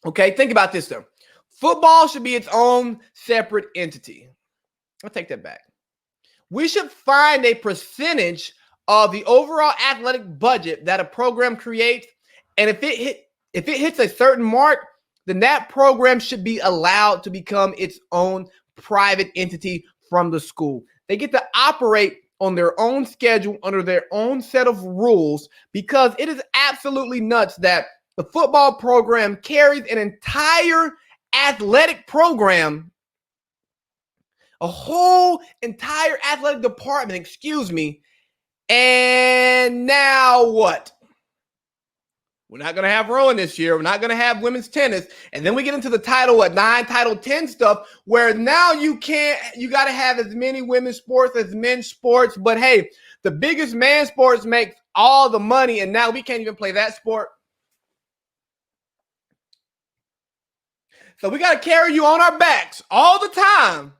Okay, think about this though. Football should be its own separate entity. I'll take that back. We should find a percentage of the overall athletic budget that a program creates, and if it hits a certain mark, then that program should be allowed to become its own private entity from the school. They get to operate on their own schedule under their own set of rules, because it is absolutely nuts that the football program carries an entire athletic program, a whole entire athletic department, excuse me. And now what? We're not going to have rowing this year. We're not going to have women's tennis. And then we get into the Title 9, Title 10 stuff, where now you got to have as many women's sports as men's sports. But hey, the biggest man sports make all the money, and now we can't even play that sport. So we got to carry you on our backs all the time.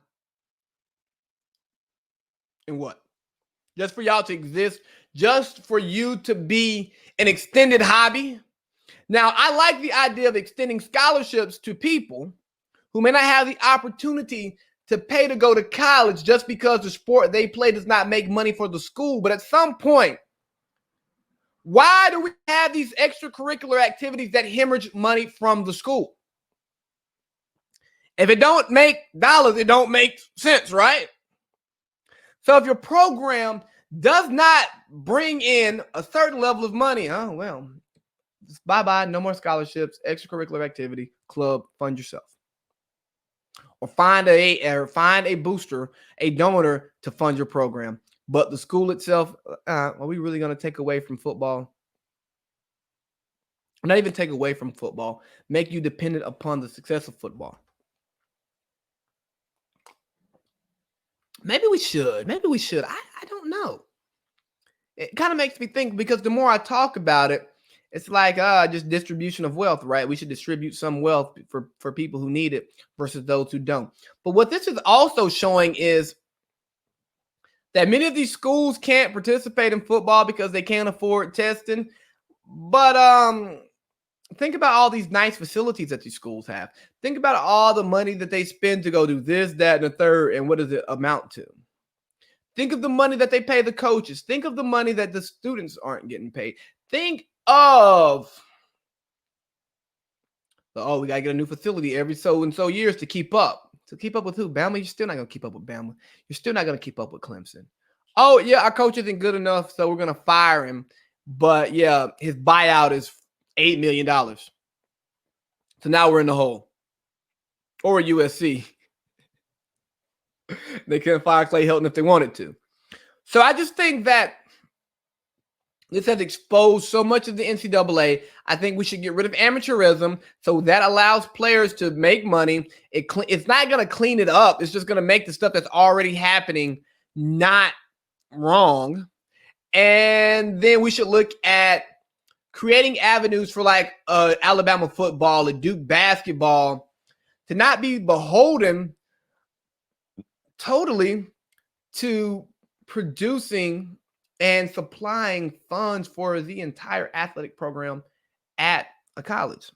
And what? Just for y'all to exist, just for you to be an extended hobby. Now, I like the idea of extending scholarships to people who may not have the opportunity to pay to go to college just because the sport they play does not make money for the school. But at some point, why do we have these extracurricular activities that hemorrhage money from the school? If it don't make dollars, it don't make sense, right? So if your program does not bring in a certain level of money, oh, well, bye-bye, no more scholarships, extracurricular activity, club, fund yourself. Or find a booster, a donor to fund your program. But the school itself, are we really going to take away from football? Not even take away from football, make you dependent upon the success of football. Maybe we should. I don't know. It kind of makes me think, because the more I talk about it, it's like just distribution of wealth, right? We should distribute some wealth for people who need it versus those who don't. But what this is also showing is that many of these schools can't participate in football because they can't afford testing. But think about all these nice facilities that these schools have. Think about all the money that they spend to go do this, that, and the third, and what does it amount to? Think of the money that they pay the coaches. Think of the money that the students aren't getting paid. Think of, we got to get a new facility every so and so years to keep up. To keep up with who? Bama? You're still not going to keep up with Bama. You're still not going to keep up with Clemson. Oh, yeah, our coach isn't good enough, so we're going to fire him. But, yeah, his buyout is $8 million. So now we're in the hole. Or USC. They couldn't fire Clay Helton if they wanted to. So I just think that this has exposed so much of the NCAA. I think we should get rid of amateurism, so that allows players to make money. It's not going to clean it up. It's just going to make the stuff that's already happening not wrong. And then we should look at creating avenues for like Alabama football and Duke basketball to not be beholden totally to producing and supplying funds for the entire athletic program at a college.